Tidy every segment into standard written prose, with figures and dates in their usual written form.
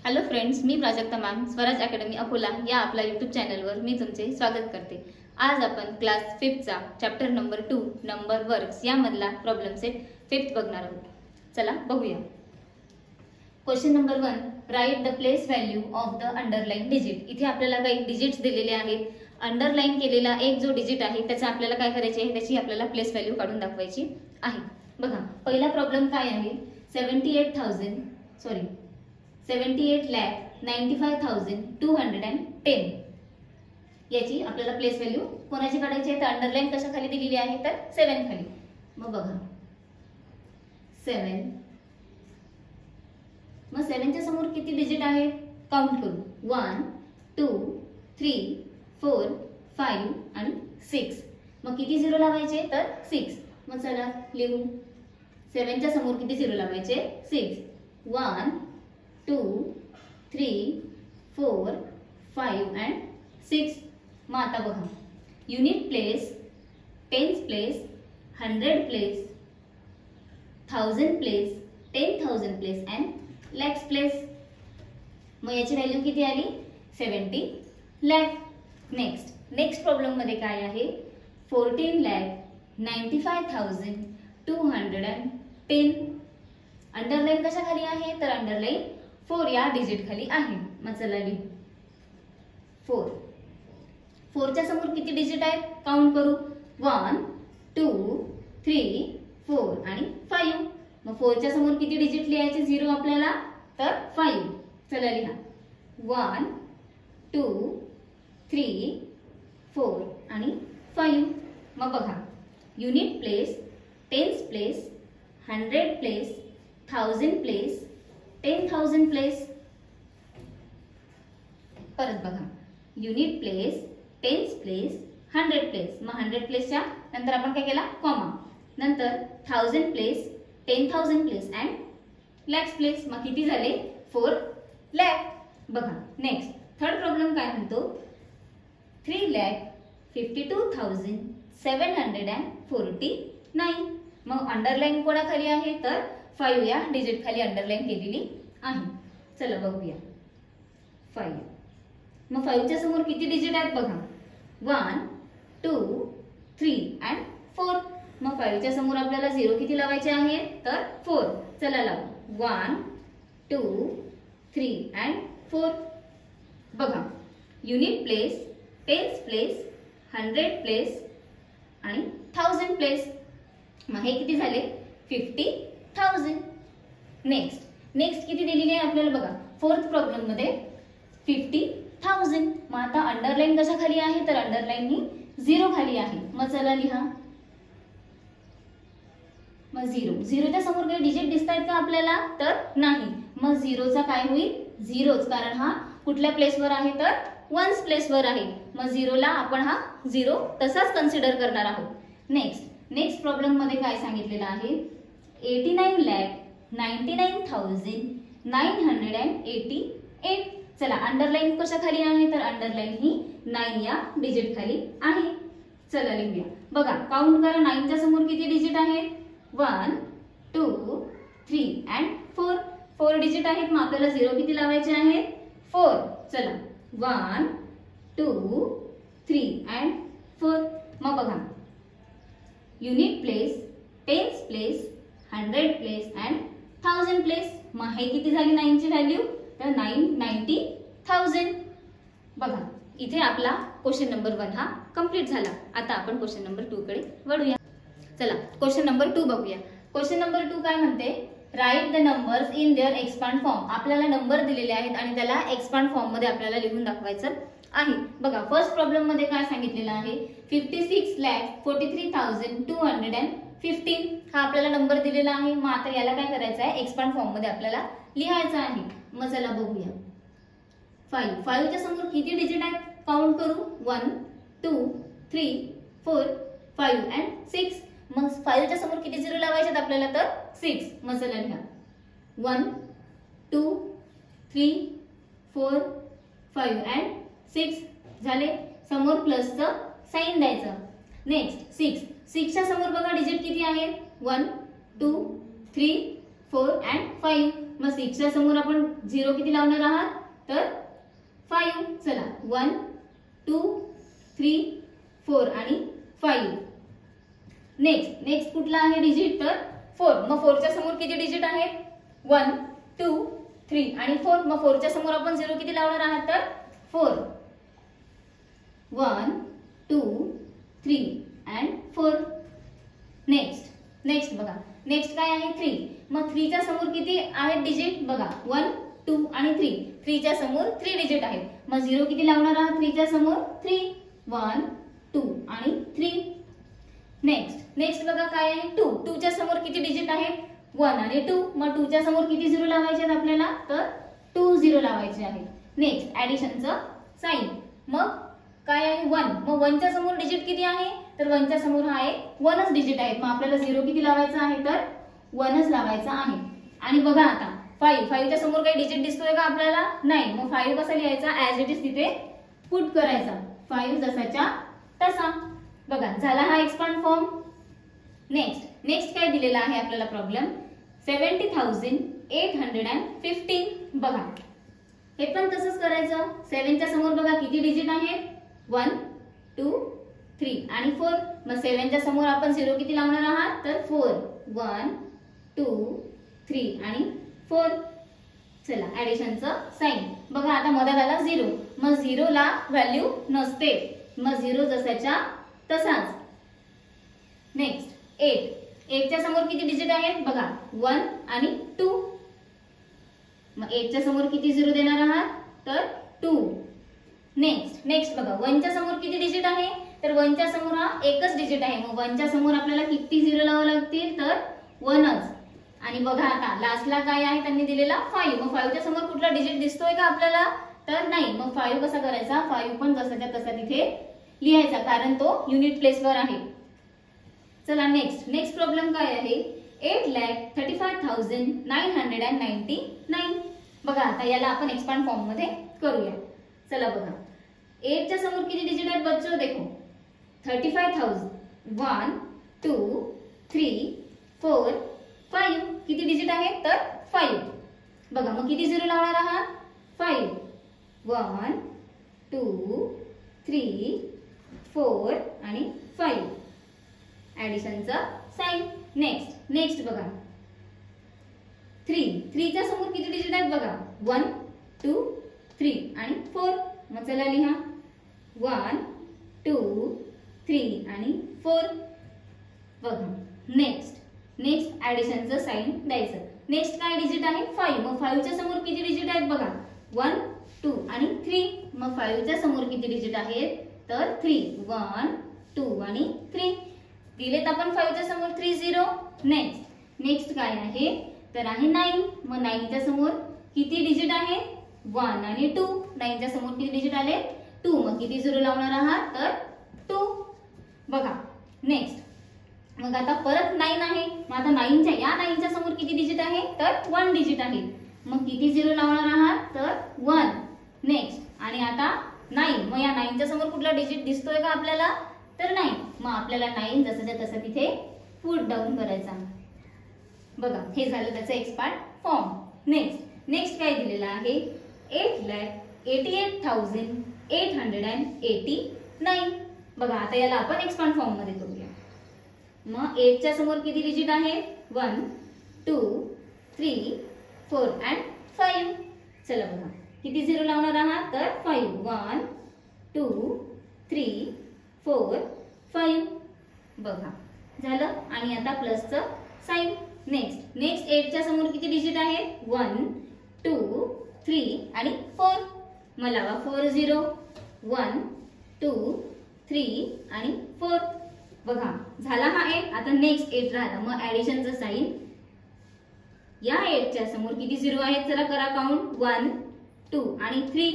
Hello friends, मी Prajakta ma'am Swaraj academy Akola या आपल्या YouTube चॅनलवर मी तुमचे स्वागत करते। आज आपण क्लास 5 चा चॅप्टर नंबर 2 नंबर वर्क्स यामधला प्रॉब्लेम सेट 5 बघणार आहोत। चला बघूया। Question number 1, right the place value of the underline digit. इथे आपल्याला काही डिजिट्स दिलेले आहेत। अंडरलाइन केलेला एक जो डिजिट आहे त्याचा आपल्याला काय करायचे आहे, त्याची आपल्याला प्लेस व्हॅल्यू काढून दाखवायची आहे। बघा, पहिला प्रॉब्लेम काय आहे, 78,95,210 याची आपल्याला प्लेस व्हॅल्यू कोणाची काढायची आहे, तर अंडरलाइन कशा खाली दिलेली आहे, तर 7 खाली। मग बघा 7, मग 7 च्या समोर किती डिजिट आहेत काउंट करू। 1 2 3 4 5 आणि 6। मग किती झिरो लावायचे, तर 6। मग चला लिहू, 7 च्या समोर किती झिरो लावायचे, 6। 1 2 3 4 5 and 6। मग आता बघा, unit place, tens place, 100 place, 1000 place, 10,000 place and lakhs place. मग याची व्हॅल्यू किती आली, 70 लाख। नेक्स्ट प्रॉब्लेम मध्ये काय आहे, 14,95,210। अंडरलाइन कशा खाली आहे, तर अंडरलाइन 4 या डिजिट खाली आहे। मग चला लिहू 4। 4 च्या समोर किती डिजिट आहेत काउंट करू। 1 2 3 4 आणि 5। मग 4 च्या समोर किती डिजिट लिहायचे झिरो आपल्याला, तर 5। चला लिहा 1 2 3 4 आणि 5। मग बघा, unit place, tens place, 100 place, 1000 place, 10,000 place. परत बघा, unit place, tens place, 100 place. मग 100 प्लेसच्या नंतर आपण काय केला, कॉमा, नंतर 1000 place, 10,000 place and lakhs place. मग किती झाले, 4 लाख। बघा नेक्स्ट थर्ड प्रॉब्लेम काय म्हणतो, 3,52,749। मग अंडरलाइन कोणाखाली आहे, तर 5 या डिजिट खाली अंडरलाइन केलेली आहे। चला बघूया 5। मग 5 च्या समोर किती डिजिट आहेत बघा, 1 2 3 अँड 4। मग 5 च्या समोर आपल्याला झिरो किती लावायचे आहे, तर 4। चला लावू 1 2 3 अँड 4। बघा, unit place, tens place, 100 place आणि 1000 प्लेस। मग हे किती झाले, 50,000। नेक्स्ट किती दिलेली आहे आपल्याला बघा, फोर्थ प्रॉब्लेम मध्ये 50,000। मग आता अंडरलाइन कशा खाली आहे, तर अंडरलाइन ही 0 खाली आहे। मग चला लिहा, मग 0 च्या समोर काही डिजिट दिसतायत का आपल्याला, तर नाही। मग 0चा काय होईल, 0च, कारण हा कुठल्या प्लेसवर आहे, तर 1s प्लेसवर आहे। मग 0ला आपण हा 0 तसाच कन्सिडर करणार आहोत। नेक्स्ट प्रॉब्लेम मध्ये काय सांगितलेलं आहे, 89,99,988। चला अंडरलाइन कशा खाली आहे, तर अंडरलाइन ही 9 या डिजिट खाली आहे। चला लिहूया, बघा काउंट करा, 9 च्या समोर किती डिजिट आहेत, 1 2 3 अँड 4। 4 डिजिट आहेत। मग आपल्याला झिरो किती लावायचे आहेत, 4। चला 1 2 3 अँड 4। मग बघा, unit place, tens place, 100 place and 1000 place. मग हे किती झाली 9 ची व्हॅल्यू, तर 990,000। बघा इथे आपला क्वेश्चन नंबर 1 हा कंप्लीट झाला। आता आपण क्वेश्चन नंबर 2 कडे वळूया। चला क्वेश्चन नंबर 2 बघूया। क्वेश्चन नंबर 2 काय म्हणते, right the numbers in their expand form. आपल्याला नंबर दिलेले आहेत आणि त्याला एक्सपांड फॉर्म मध्ये आपल्याला लिहून दाखवायचं आहे। बघा फर्स्ट प्रॉब्लेम मध्ये काय सांगितलेलं आहे, 56,43,215 हा आपल्याला नंबर दिलेला आहे। मग आता याला काय करायचं आहे, एक्सपांड फॉर्म मध्ये आपल्याला लिहायचं आहे। मग चला बघूया, 5 च्या समोर किती डिजिट आहेत काउंट करू, 1 2 3 4 5 अँड 6। मग 5 च्या समोर किती झिरो लावायचे आपल्याला, तर 6। मग चला लिहा 1 2 3 4 5 अँड 6 झाले। समोर प्लसचं साइन द्यायचं। नेक्स्ट 6 च्या समोर बघा डिजिट किती आहेत, 1 2 3 4 अँड 5। मग 6 च्या समोर आपण 0 किती लावणार आहात तर 5. चला 1 2 3 4 आणि 5. नेक्स्ट कुठला आहे डिजिट तर 4. मग 4 च्या समोर किती डिजिट आहेत 1 2 3 आणि 4. मग 4 च्या समोर आपण 0 किती लावणार आहात तर 4. 1 2 3 and 4. नेक्स्ट बघा नेक्स्ट काय आहे 3. मग 3 च्या समोर किती आहेत डिजिट बघा 1 2 आणि 3. 3 च्या समोर 3 डिजिट आहेत. मग 0 किती लावणार आहात 3 च्या समोर 3. 1 2 आणि 3. नेक्स्ट बघा काय आहे 2. 2 च्या समोर किती डिजिट आहेत 1 आणि 2. मग 2 च्या समोर किती 0 लावायचे आहेत आपल्याला तर 2 0 लावायचे आहेत. नेक्स्ट ऍडिशनचं साइन. मग काय आहे 1. मग 1 च्या समोर डिजिट किती आहे तर 1 च्या समोर हा आहे 1च डिजिट आहे. मग आपल्याला 0 किती लावायचा आहे तर 1च लावायचा आहे. आणि बघा आता 5 च्या समोर काही डिजिट दिसतोय का आपल्याला नाही. मग 5 कसा लिहायचा ऍज इट इज तिथे पुट करायचा 5 जसाच्या तसा. बघा झाला हा एक्सपांड फॉर्म. नेक्स्ट काय दिलेला आहे आपल्याला प्रॉब्लेम 70,815. बघा हे पण तसंच करायचं. 7 च्या समोर बघा किती डिजिट आहेत 1 2 3 आणि 4. मग 7 च्या समोर आपण 0 किती लावणार आहात तर 4. 1 2 3 आणि 4. चला ऍडिशनचं साइन. बघा आता मधात आला 0. मग 0 ला व्हॅल्यू नसते. मग 0 जसाच्या तसाच. नेक्स्ट 8 च्या समोर किती डिजिट आहेत बघा 1 आणि 2. मग 8 च्या समोर किती 0 देणार आहात तर 2. नेक्स्ट बघा 1 च्या समोर किती डिजिट आहे तर 1 च्या समोर हा एकच डिजिट आहे. मग 1 च्या समोर आपल्याला किती 0 लावावे लागतील तर 1च. आणि बघा आता लास्टला काय आहे त्यांनी दिलेला 5. मग 5 च्या समोर कुठला डिजिट दिसतोय का आपल्याला तर नाही. मग 5 कसा करायचा 5 पण जसाच्या तसा तिथे लिहायचा कारण तो युनिट प्लेसवर आहे. चला नेक्स्ट प्रॉब्लेम काय आहे 8,35,999. बघा आता याला आपण एक्सपांड फॉर्म मध्ये करूया. चला बघा 8 च्या समोर किती डिजिट आहेत बच्चो देखो 35,000 1 2 3 4 5. किती डिजिट आहेत तर 5. बघा मग किती 0 लावणार आहात 5. 1 2 3 4 आणि 5. ऍडिशनचा साइन. नेक्स्ट बघा 3 च्या समोर किती डिजिट आहेत बघा 1 2 3 आणि 4. मग चला लिहा 1 2 3 आणि 4. बघा नेक्स्ट ऍडिशनचं साइन द्यायचं. नेक्स्ट काय डिजिट आहे 5. मग 5 च्या समोर किती डिजिट आहेत बघा 1 2 आणि 3. मग 5 च्या समोर किती डिजिट आहेत तर 3. 1 2 आणि 3 दिलेत आपण 5 च्या समोर 3 0. नेक्स्ट काय आहे तर आहे 9. मग 9 च्या समोर किती डिजिट आहे 1 आणि 2. 9 च्या समोर किती डिजिट आले 2. मग किती 0 लावणार आहात तर 2. बघा नेक्स्ट मग आता परत 9 आहे. मग आता 9 च्या समोर किती डिजिट आहे तर 1 डिजिट आहे. मग किती 0 लावणार आहात तर 1. नेक्स्ट आणि आता 9. मग या 9 च्या समोर कुठला डिजिट दिसतोय का आपल्याला तर नाही. मग आपल्याला 9 जसाच्या तसा तिथे पुट डाऊन करायचा. बघा हे झालं त्याचं एक्सपांड फॉर्म. नेक्स्ट काय दिलेलं आहे 8,88,889. बघा आता याला आपण एक्सपांड फॉर्म मध्ये करूया. मग 8 च्या समोर किती डिजिट आहे 1 2 3 4 and 5. चला बघा किती 0 लावणार आहात तर 5. 1 2 3 4 5. बघा झालं. आणि आता प्लसचं साइन. नेक्स्ट 8 च्या समोर किती डिजिट आहेत 1 2 3 आणि 4. मग लावा 4 0 1 2 3 आणि 4. बघा झाला हा 8. आता नेक्स्ट 8 राहिला. मग ऍडिशनचं साइन. या 8 च्या समोर किती 0 आहेत चला करा काउंट 1 2 आणि 3.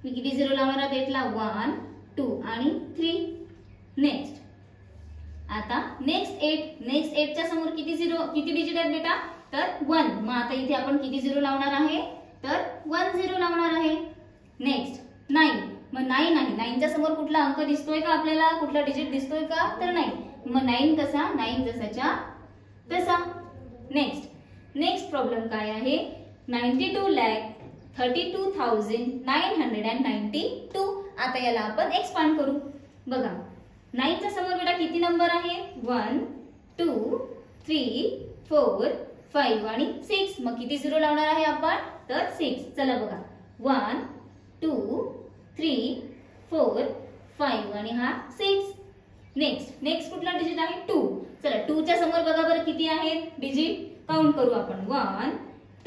मी किती 0 लावणार आहात 8 ला 1 2 आणि 3. नेक्स्ट आता नेक्स्ट 8 च्या समोर किती डिजिट आहेत बेटा तर 1. मग आता इथे आपण किती 0 लावणार आहे तर 1 0 लावणार आहे. नेक्स्ट 9. मग 9 आहे. 9 च्या समोर कुठला अंक दिसतोय का आपल्याला कुठला डिजिट दिसतोय का तर नाही. मग 9 कसा 9 जसाच्या तसा. नेक्स्ट प्रॉब्लेम काय आहे 92,32,992. आता याला आपण एक्सपांड करू. बघा 9 च्या समोर बेटा किती नंबर आहे 1 2 3 4 5 आणि 6. मग किती झिरो लावणार आहे आपण तर 6. चला बघा 1 2 3 4 5 आणि हा 6. नेक्स्ट कुठला डिजिट आहे 2. चला 2 च्या समोर बघा बरं किती आहेत डिजिट काउंट करू आपण 1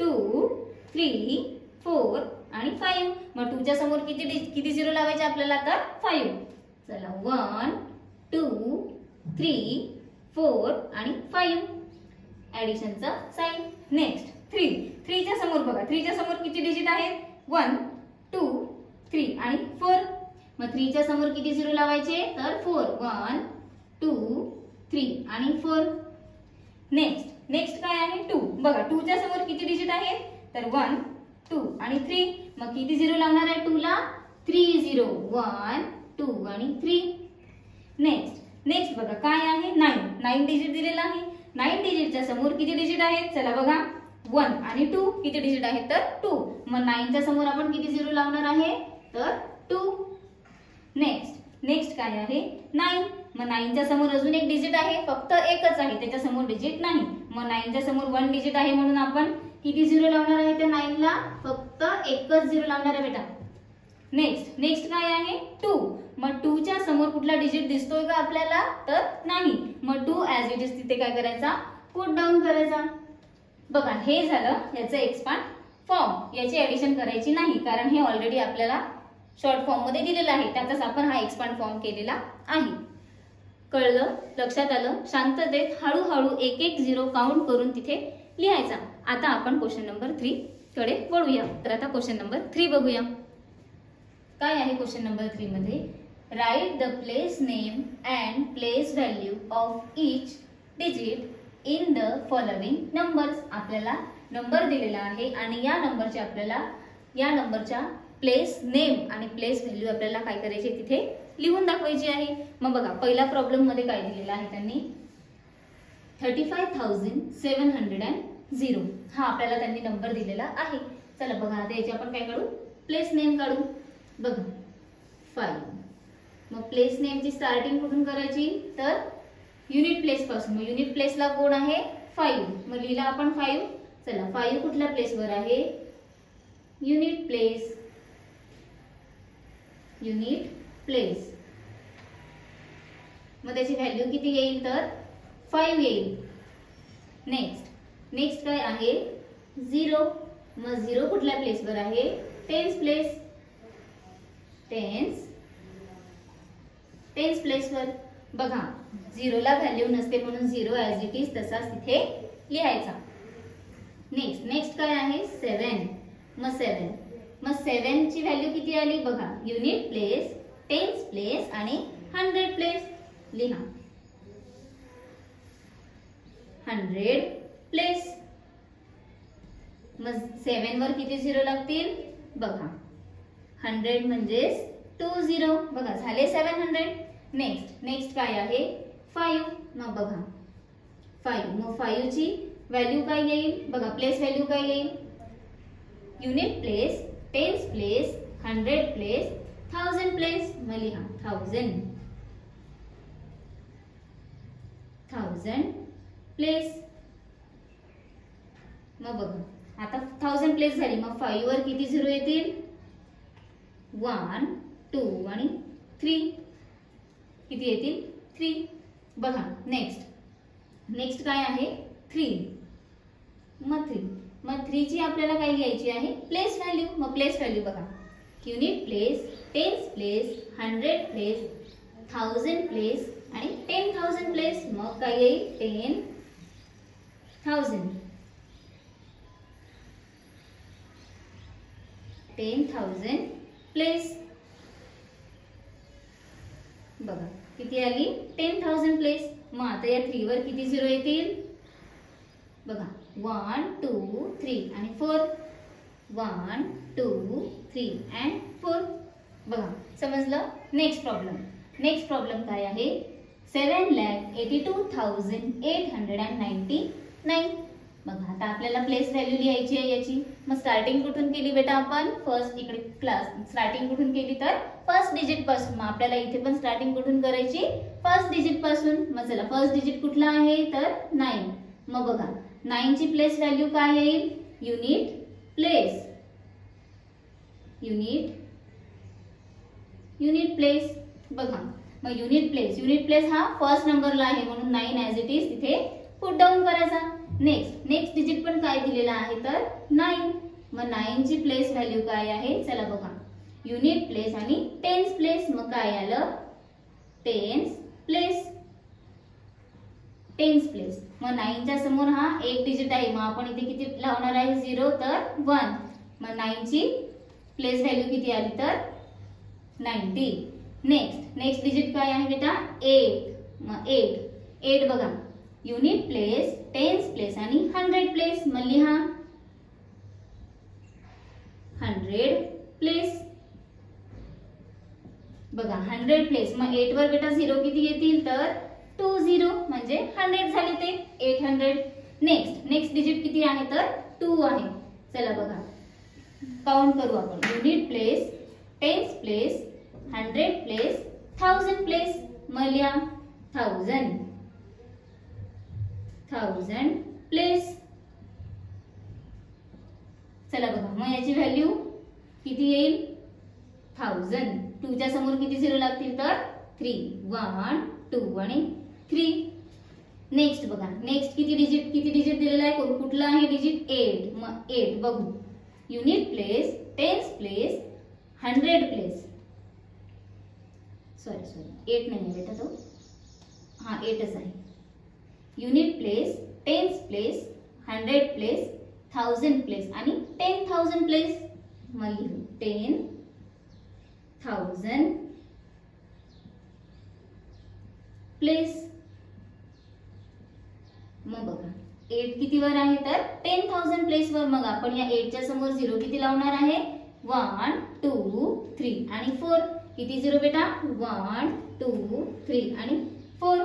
2 3 4 आणि 5. मग 2 च्या समोर किती झिरो लावायचे आपल्याला तर 5. चला 1 2 3 4 आणि 5 ऍडिशनचा साइन. नेक्स्ट 3 च्या समोर बघा 3 च्या समोर किती डिजिट आहेत 1 2 3 आणि 4. मग 3 च्या समोर किती झिरो लावायचे तर 4 1 2 3 आणि 4. नेक्स्ट काय आहे 2. बघा 2 च्या समोर किती डिजिट आहेत तर 1 2 आणि 3. मग किती झिरो लावणार आहे 2 ला 3 0 1 2 आणि 3. नेक्स्ट बघा काय आहे 9 डिजिट दिलेला आहे. 9 डिजिटच्या समोर किती डिजिट आहेत चला बघा 1 आणि 2 किती डिजिट आहेत तर 2. मग 9 च्या समोर आपण किती झिरो लावणार आहे तर 2. नेक्स्ट काय आहे 9. मग 9 च्या समोर अजून एक डिजिट आहे फक्त एकच आहे त्याच्या समोर डिजिट नाही. मग 9 च्या समोर 1 डिजिट आहे म्हणून आपण किती झिरो लावणार आहे त्या 9 ला फक्त एकच झिरो लावणार आहे बेटा. नेक्स्ट काय आहे 2. मग 2 च्या समोर कुठला डिजिट दिसतोय का आपल्याला तर नाही. मग 2 ऍज इट इज तिथे काय करायचा पुट डाऊन करायचा. बघा हे झालं याचं एक्सपांड फॉर्म. याची ऍडिशन करायची नाही कारण हे ऑलरेडी आपल्याला शॉर्ट फॉर्म मध्ये दिलेलं आहे त्याचाच आपण हा एक्सपांड फॉर्म केलेला आहे. कळलं लक्षात आलं. शांततेत हळूहळू एक झिरो काउंट करून तिथे लिहायचा. आता आपण क्वेश्चन नंबर 3 कडे वळूया. तर आता क्वेश्चन नंबर 3 बघूया. काय आहे क्वेश्चन नंबर 3 मध्ये write the place name and place value of each digit in the following numbers. आपल्याला नंबर दिलेला आहे आणि या नंबरच्या प्लेस नेम आणि प्लेस व्हॅल्यू आपल्याला काय करायची तिथे लिहून दाखवायची आहे. मग बघा पहिल्या प्रॉब्लेम मध्ये काय दिलेला आहे त्यांनी 35,700 हा आपल्याला त्यांनी नंबर दिलेला आहे. चला बघा आता याची आपण काय काढू प्लेस नेम काढू. बघा 5. मग प्लेस नेमची स्टार्टिंग कुठून करायची तर युनिट प्लेस पासून. मग युनिट प्लेसला कोण आहे 5. मग लिहिला आपण 5. चला 5 कुठल्या प्लेसवर आहे युनिट प्लेस. मग त्याची व्हॅल्यू किती येईल तर 5 येईल. नेक्स्ट काय आहे 0. मग 0 कुठल्या प्लेसवर आहे टेन्स प्लेसवर. बघा 0 ला व्हॅल्यू नसते म्हणून 0 ऍज इट इज तसाच तिथे लिहायचा. नेक्स्ट काय आहे 7. मग 7 ची व्हॅल्यू किती आली बघा युनिट प्लेस टेन्स प्लेस आणि 100 प्लेस. लिहा 100 प्लेस. मग 7 वर किती झिरो लागतील बघा 100 म्हणजेच 20. बघा झाले 700. नेक्स्ट काय आहे 5. मग बघा 5. मग 5 ची व्हॅल्यू काय येईल बघा प्लेस व्हॅल्यू काय येईल unit place tens place 100 place 1000 place. मग लिहा 1000 प्लेस. मग बघा आता 1000 प्लेस झाली. मग 5 वर किती झिरो येतील 1 2 आणि 3 किती येतील 3. बघा नेक्स्ट काय आहे 3. मग 3 ची आपल्याला काय लिहायची आहे प्लेस व्हॅल्यू. मग प्लेस व्हॅल्यू बघा unit place tens place 100 place 1000 place आणि 10,000 प्लेस. मग काय येईल 10,000 प्लेस. बघा किती आली 10,000 प्लेस. मग आता या 3 वर किती झिरो येतील बघा 1 2 3 आणि 4. 1 2 3 and 4. बघा समजलं. नेक्स्ट प्रॉब्लेम काय आहे 7,82,899. बघा आता आपल्याला प्लेस व्हॅल्यू लिहायची आहे याची. मग स्टार्टिंग कुठून केली बेटा आपण? फर्स्ट इकडे क्लास स्टार्टिंग कुठून केली तर फर्स्ट डिजिट पासून. मग आपल्याला इथे पण स्टार्टिंग कुठून करायची? फर्स्ट डिजिट पासून. मग चला फर्स्ट डिजिट कुठला आहे तर 9. मग बघा 9 ची प्लेस व्हॅल्यू काय येईल? Unit place. युनिट प्लेस बघा. मग युनिट प्लेस हा फर्स्ट नंबरला आहे म्हणून 9 ॲज इट इज तिथे पुट डाऊन करायचा. नेक्स्ट डिजिट पण काय दिलेला आहे तर 9. मग 9 ची प्लेस व्हॅल्यू काय आहे? चला बघा युनिट प्लेस आणि टेन्स प्लेस. मग काय आलं? Tense place. मग 9 च्या समोर हा एक डिजिट आहे. मग आपण इथे किती लावणार आहे? 0 तर 1. मग 9 ची प्लेस व्हॅल्यू किती आली तर 90. नेक्स्ट डिजिट काय आहे बेटा? 8. मग 8 बघा युनिट प्लेस, टेन्स प्लेस आणि 100 प्लेस. मग लिहा 100 प्लेस. बघा 100 प्लेस. मग 8 वर बेटा 0 किती येतील तर 20 म्हणजे 100 झाले ते 800. नेक्स्ट डिजिट किती आहे तर 2 आहे. चला बघा काउंट करू आपण. Unit place, tens place, 100 place, 1000 place. मग लिहा 1000 प्लेस. चला बघा मग याची व्हॅल्यू किती येईल? 1000. 2 च्या समोर किती 0 लागतील तर 3. 1 2 आणि 3. नेक्स्ट बघा नेक्स्ट किती डिजिट दिलेला आहे? कुठला आहे डिजिट? 8. मग 8 बघू. Unit place, tens place, 100 place. Sorry 8 नाही बेटा तो. हा 8च आहे. Unit place, tens place, 100 place, 1000 place आणि 10,000 प्लेस. मग लिहू 10,000 प्लेस. मग बघा 8 किती वर आहे तर 10,000 प्लेस वर. मग आपण या 8 च्या समोर 0 किती लावणार आहे? 1 2 3 आणि 4. किती 0 बेटा? 1 2 3 आणि 4.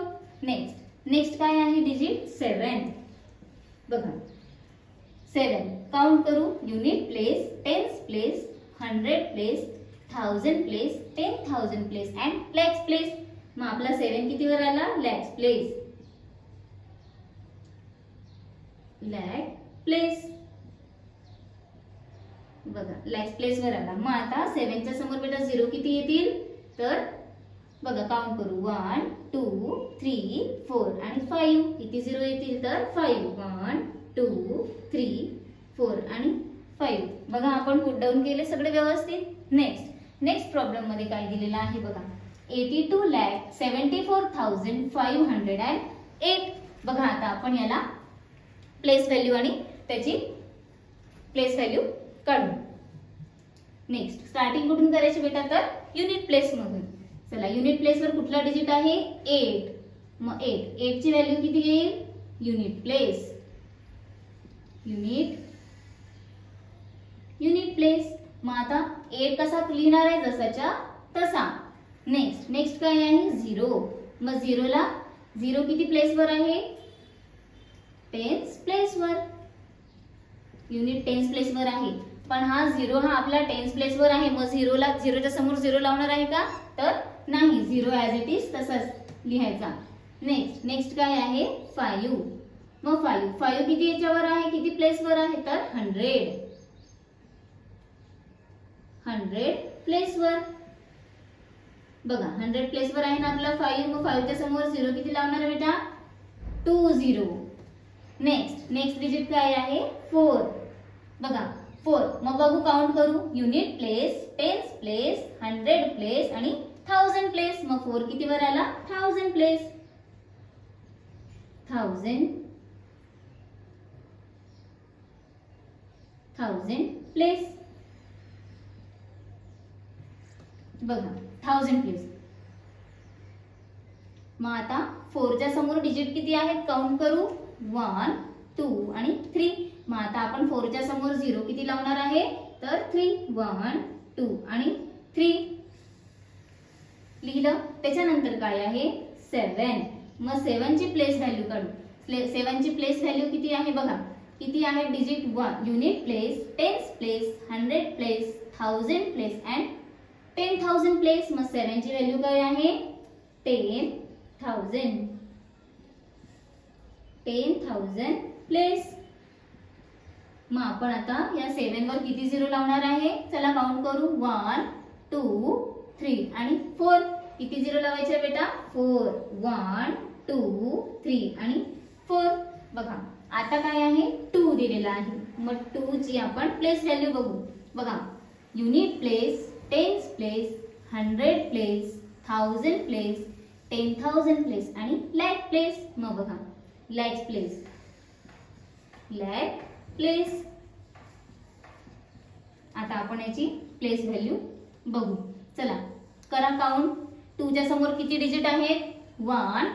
नेक्स्ट काय आहे डिजिट? 7. बघा 7 काउंट करू. Unit place, tens place, 100 place, 1000 place, 10,000 place and lakhs place. मग आपला 7 किती वर आला? लॅक्स प्लेस. बघा लॅक्स प्लेस वर आला. मग आता 7 च्या समोर बेटा 0 किती येतील तर बघा काउंट करू. 1 2 3 4 आणि 5. किती 0 येतील तर 5. 1 2 3 4 आणि 5. बघा आपण पुट डाऊन केले सगळे व्यवस्थित. नेक्स्ट प्रॉब्लेम मध्ये काय दिलेलं आहे बघा. 82,74,508. बघा आता आपण याला प्लेस व्हॅल्यू आणि त्याची प्लेस व्हॅल्यू काढू. नेक्स्ट स्टार्टिंग कुठून करायची बेटा तर युनिट प्लेस मधून. चला युनिट प्लेस वर कुठला डिजिट आहे? 8. मग 8 ची व्हॅल्यू किती येईल? Unit place. Unit place. मग आता 8 कसा लिहिणार आहे? जसाच्या तसा. नेक्स्ट काय आहे? 0. मग 0 किती प्लेस वर आहे? टेन्स प्लेस वर. युनिट टेन्स प्लेस वर आहे. पण हा 0 हा आपला टेन्स प्लेस वर आहे. मग 0 च्या समोर 0 लावणार आहे का तर नाही. 0 ॲज इट इज तसाच लिहायचा. नेक्स्ट काय आहे? 5. मग 5 किती याच्यावर आहे? किती प्लेस वर आहे तर 100 प्लेस वर. बघा 100 प्लेस वर आहे ना आपला 5. मग 5 च्या समोर 0 किती लावणार आहे बेटा? 20. नेक्स्ट डिजिट काय आहे? 4. बघा 4. मग बघू काउंट करू. Unit place, tens place, 100 place आणि 1000 प्लेस. मग 4 किती वर आला? 1000 प्लेस. 1000 प्लेस. बघा 1000 प्लेस. मग आता 4 च्या समोर डिजिट किती आहेत काउंट करू. 1 2 आणि 3. मग आता आपण 4 च्या समोर 0 किती लावणार आहे तर 3. 1 2 आणि 3 लिहिलं. त्याच्यानंतर काय आहे? 7. मग 7 ची प्लेस व्हॅल्यू काढू. 7 ची प्लेस व्हॅल्यू किती आहे बघा. किती आहेत digit? 1 unit place, tens place, 100 place, 1000 place and 10,000 place. मग 7 ची व्हॅल्यू काय आहे? 10,000. 10,000 प्लेस. मग आपण आता या 7 वर किती झिरो लावणार आहे? चला काउंट करू. 1 2 3 आणि 4. किती झिरो लावायचे बेटा? 4. 1 2 3 आणि 4. बघा आता काय आहे? 2 दिलेला आहे. मग 2 ची आपण प्लेस व्हॅल्यू बघू. बघा unit place, tens place, 100 place, 1000 place, 10,000 place आणि लॅक प्लेस. मग बघा लॅक प्लेस, लॅक प्लेस. आता आपण याची प्लेस व्हॅल्यू बघू. चला करा काउंट. 2 च्या समोर किती डिजिट आहेत? 1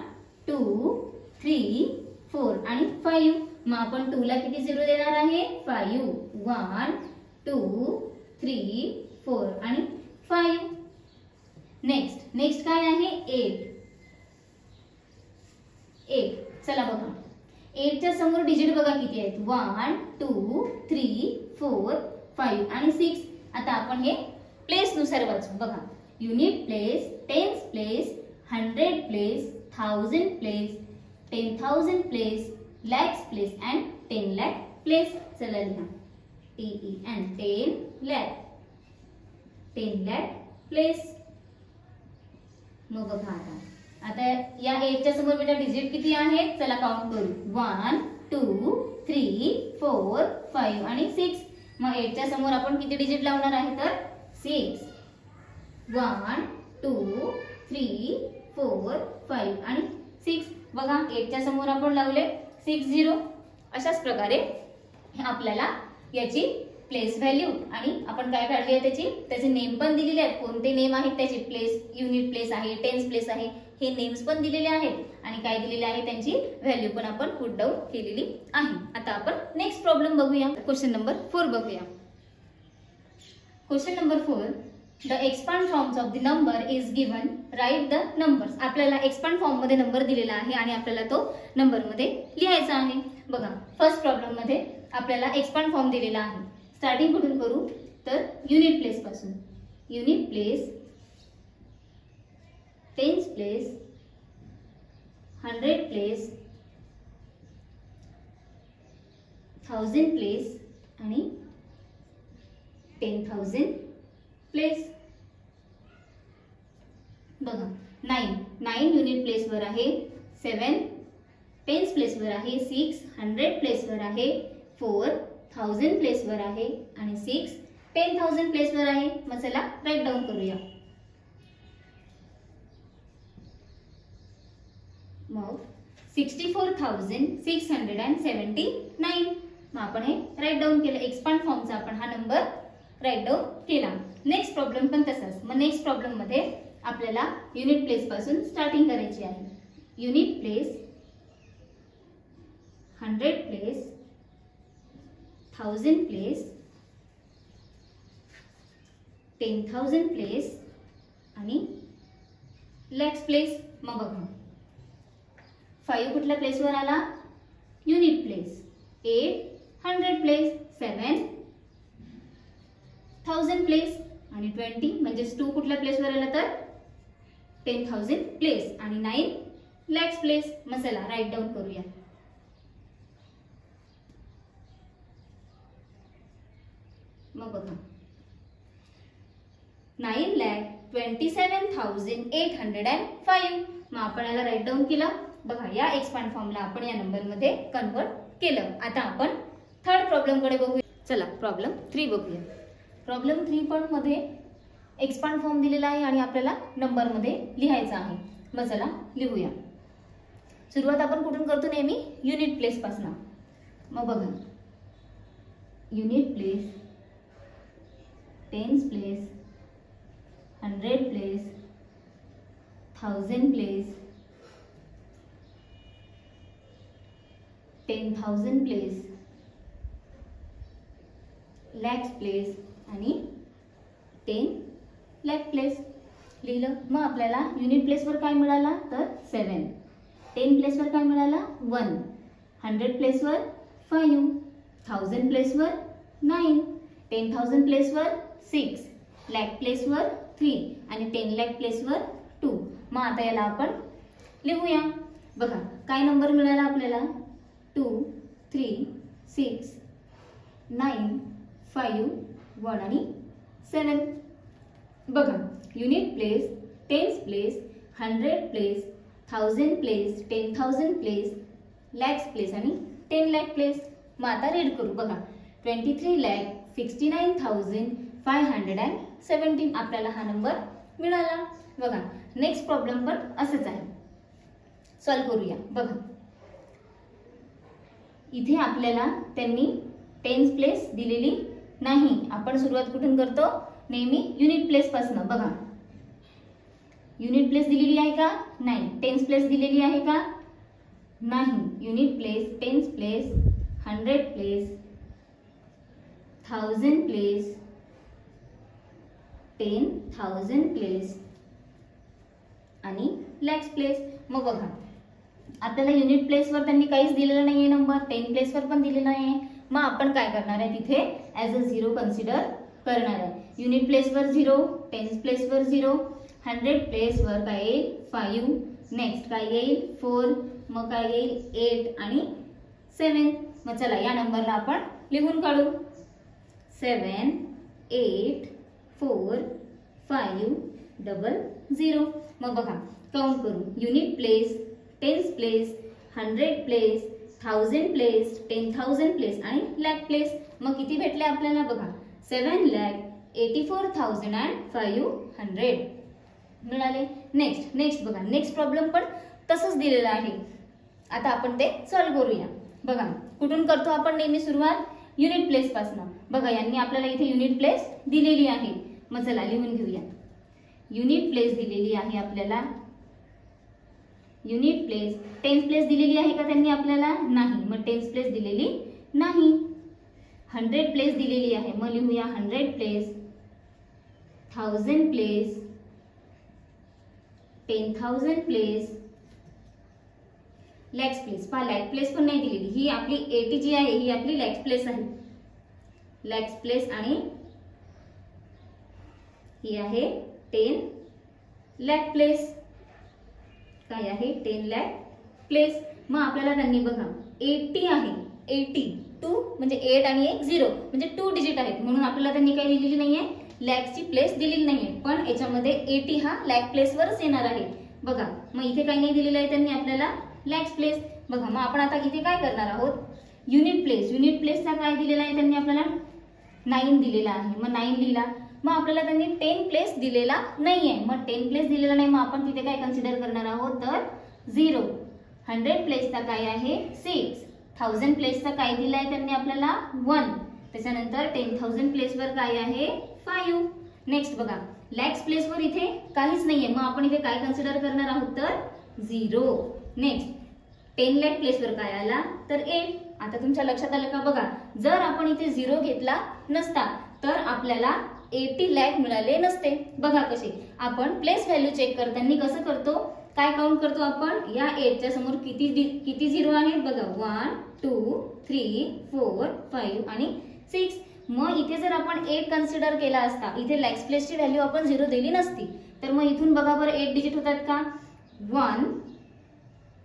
2 3 4 आणि 5. मग आपण 2 ला किती झिरो देणार आहे? 5. 1 2 3 4 आणि 5. नेक्स्ट काय आहे? 8. चला बघा 8 च्या समोर डिजिट बघा किती आहेत? 1 2 3 4 5 आणि 6. आता आपण हे प्लेस नुसार वाचू. बघा unit place, tens place, 100 place, 1000 place, 10,000 place, lakhs place and 10 lakh place. चला लिहा TEN 10 लॅक, 10 लॅक प्लेस. मग बघा आता या 8 च्या समोर बेटा डिजिट किती आहेत? चला काउंट करू. 1 2 3 4 5 आणि 6. मग 8 च्या समोर आपण किती डिजिट लावणार आहे? तर 6. 1 2 3 4 5 आणि 6. बघा 8 च्या समोर आपण लावले 6 0. अशाच प्रकारे आपल्याला याची प्लेस व्हॅल्यू आणि आपण काय काढली आहे त्याचे नेम पण दिलेले आहेत. कोणते नेम आहेत त्याचे? प्लेस, युनिट प्लेस आहे, टेन्स प्लेस आहे, हे नेम्स पण दिलेले आहेत आणि काय दिलेले आहे त्यांची व्हॅल्यू पण आपण पुट डाऊन केलेली आहे. आता आपण नेक्स्ट प्रॉब्लेम बघूया. क्वेश्चन नंबर 4 बघूया. Question number 4. The expand forms of the number is given, write the numbers. आपल्याला एक्सपांड फॉर्म मध्ये नंबर दिलेला आहे आणि आपल्याला तो नंबर मध्ये लिहायचा आहे. बघा फर्स्ट प्रॉब्लेम मध्ये आपल्याला एक्सपांड फॉर्म दिलेला आहे. स्टार्टिंग कुठून करू? तर युनिट प्लेस पासून. Unit place, tens place, 100 place, 1000 place आणि 10,000 प्लेस. बघा 9 युनिट प्लेस वर आहे, 7 टेन्स प्लेस वर आहे, 6 100 प्लेस वर आहे, 4 1000 प्लेस वर आहे आणि 6 10,000 प्लेस वर आहे. मग चला राईट डाऊन करूया. मग 64,679. मग आपण हे राईट डाऊन केलं. एक्सपांड फॉर्मचा आपण हा नंबर राईट डाऊन केला. नेक्स्ट प्रॉब्लेम पण तसाच. मग नेक्स्ट प्रॉब्लेम मध्ये आपल्याला युनिट प्लेस पासून स्टार्टिंग करायची आहे. Unit place, 100 place, 1000 place, 10,000 place आणि लॅक्स प्लेस. मग बघा 5 कुठल्या प्लेसवर आला? Unit place. 8 100 प्लेस, 7 1000 प्लेस आणि 20 म्हणजे 2 कुठल्या प्लेसवर आला? तर 10,000 प्लेस आणि 9 लॅक्स प्लेस. मग चला राईट डाऊन करूया. मग बघा 9,27,805. मग आपण याला राईट डाऊन केलं. बघा या एक्सपांड फॉर्मला आपण या नंबर मध्ये कन्वर्ट केलं. आता आपण थर्ड प्रॉब्लेम कडे बघूया. चला प्रॉब्लेम 3 बघूया. प्रॉब्लेम 3 पण मध्ये एक्सपांड फॉर्म दिलेला आहे आणि आपल्याला नंबर मध्ये लिहायचा आहे. मग चला लिहूया. सुरुवात आपण कुठून करतो? नेहमी युनिट प्लेस पासून. मग बघा unit place, tens place, 100 place, 1000 place, 10,000 place, lakhs place आणि 10 लॅक प्लेस लिहिलं. मग आपल्याला युनिट प्लेसवर काय मिळाला? तर 7. 10 प्लेसवर काय मिळाला? 1. 100 प्लेसवर 5. 1000 प्लेसवर 9, 10,000 प्लेसवर 6, लाख प्लेसवर 3 आणि 10 लाख प्लेसवर 2. मग आता याला आपण लिहूया. बघा काय नंबर मिळाला आपल्याला 2, 3, 6, 9, 5, 1 आणि 7. बघा unit place, tens place, 100 place, 1000 place, 10,000 place, lakhs place आणि 10 लाख प्लेस. मग आता रीड करू. बघा 23,69,517 आपल्याला हा नंबर मिळाला. बघा नेक्स्ट प्रॉब्लेम पण असंच आहे, सॉल्व करूया. बघा इथे आपल्याला त्यांनी टेन्स प्लेस दिलेली नाही. आपण सुरुवात कुठून करतो, नेहमी युनिट प्लेस पासून. बघा युनिट प्लेस दिलेली आहे का, नाही. टेन्स प्लेस दिलेली आहे का, नाही. Unit place, tens place, 100 place, 1000 place, 10,000 place आणि लॅक्स प्लेस. मग बघा आपल्याला युनिट प्लेसवर त्यांनी काहीच दिलेलं नाहीये नंबर, 10 प्लेसवर पण दिलेला नाहीये. मग आपण काय करणार आहे, तिथे ॲज अ 0 कन्सिडर करणार आहे. युनिट प्लेसवर 0, टेन्स प्लेसवर 0, 100 प्लेसवर काय येईल 5, नेक्स्ट काय येईल 4, मग काय येईल 8 आणि 7. मग चला या नंबरला आपण लिहून काढू. 7, 8, 4, 5, 0. मग बघा काउंट करू. Unit place, tens place, 100 place, 1000 place, 10,000 place आणि लॅक प्लेस. मग किती भेटले आपल्याला बघा 7,84,500 मिळाले. नेक्स्ट बघा नेक्स्ट प्रॉब्लेम पण तसंच दिलेलं आहे. आता आपण ते सॉल्व करूया. बघा कुठून करतो आपण नेहमी सुरुवात, युनिट प्लेस पासून. बघा यांनी आपल्याला इथे युनिट प्लेस दिलेली आहे. मग चला लिहून घेऊया. युनिट प्लेस दिलेली आहे आपल्याला. युनिट प्लेस, टेन्स प्लेस दिलेली आहे का त्यांनी आपल्याला, नाही. मग टेन्स प्लेस दिलेली नाही. 100 प्लेस दिलेली आहे. मग लिहूया 100 place, 1000 place, 10,000 place, lakhs place. पहा लॅक प्लेस पण नाही दिलेली. ही आपली 80 जी आहे ही आपली लॅक्स प्लेस आहे. लॅक्स प्लेस आणि ही आहे 10 लाख प्लेस. काय आहे 10 लाख प्लेस. मग आपल्याला त्यांनी बघा 80 आहे, 80 2 म्हणजे 8 आणि 1 0 म्हणजे 2 डिजिट आहेत, म्हणून आपल्याला त्यांनी काही दिलेली नाहीये, लॅक्सची प्लेस दिलेली नाहीये. पण याच्यामध्ये 80 हा लॅक प्लेसवरच येणार आहे. बघा मग इथे काही नाही दिलेलं आहे त्यांनी आपल्याला, लॅक्स प्लेस. बघा मग आपण आता इथे काय करणार आहोत, युनिट प्लेस. युनिट प्लेसचा काय दिलेला आहे त्यांनी आपल्याला 9 दिलेला आहे. मग 9 लिहिला. मग आपल्याला त्यांनी 10 प्लेस दिलेला नाहीये. मग 10 प्लेस दिलेला नाही, मग आपण तिथे काय कन्सिडर करणार आहोत तर 0. 100 प्लेसचा काय आहे 6. 1000 प्लेसचा काय दिलाय त्यांनी आपल्याला 1. त्याच्यानंतर 10,000 प्लेसवर काय आहे 5. नेक्स्ट बघा लॅक्स प्लेसवर इथे काहीच नाहीये, मग आपण इथे काय कन्सिडर करणार आहोत तर 0. नेक्स्ट 10 लाख प्लेसवर काय आला तर 8. आता तुमच्या लक्षात आलं का, बघा जर आपण इथे 0 घेतला नसता तर आपल्याला 80 लाख मिळाले नसते. बघा कसे आपण प्लेस व्हॅल्यू चेक करताना कसं करतो, काय काउंट करतो आपण, या 8 च्या समोर किती 0 आहेत बघा 1 2 3 4 5 आणि 6. मग इथे जर आपण 8 कन्सिडर केला असता, इथे लॅक्स प्लेसची व्हॅल्यू आपण 0 दिली नसती, तर मग इथून बघा बरं 8 डिजिट होतात का, 1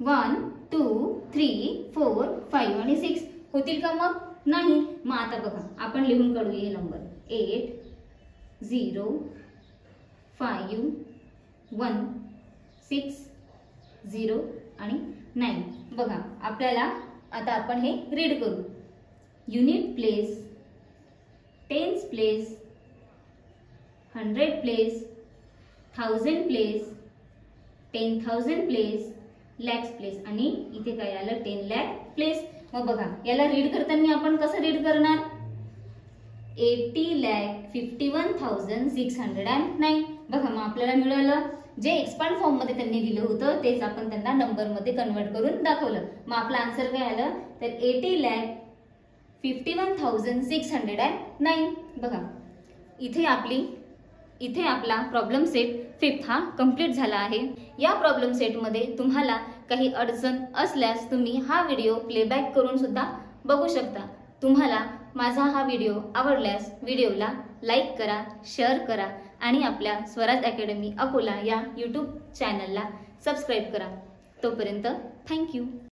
1 2 3 4 5 आणि 6 होतील का, मग नाही. मग आता बघा आपण लिहून काढूया हे नंबर 8 0 5 1 6 0 आणि 9. बघा आपल्याला आता आपण हे रीड करू. Unit place, tens place, 100 place, 1000 place, 10,000 place, lakhs place आणि इथे काय आलं 10 लाख प्लेस. मग बघा याला रीड करताना आपण कसं रीड करणार, 80,51,609. बघा मग आपल्याला मिळालं जे एक्सपांड फॉर्म मध्ये त्यांनी दिलं होतं तेच आपण त्यांना नंबर मध्ये कन्वर्ट करून दाखवलं. मग आपला आन्सर काय आलं तर 80,51,609. बघा इथे आपला प्रॉब्लेम सेट 5th हा कंप्लीट झाला आहे. या प्रॉब्लेम सेट मध्ये तुम्हाला काही अडचण असल्यास तुम्ही हा व्हिडिओ प्लेबॅक करून सुद्धा बघू शकता. तुम्हाला माझा हा व्हिडिओ आवडल्यास व्हिडिओला लाईक करा, शेअर करा आणि आपल्या स्वराज अकॅडमी अकोला या यूट्यूब चॅनलला सबस्क्राईब करा. तोपर्यंत थँक्यू.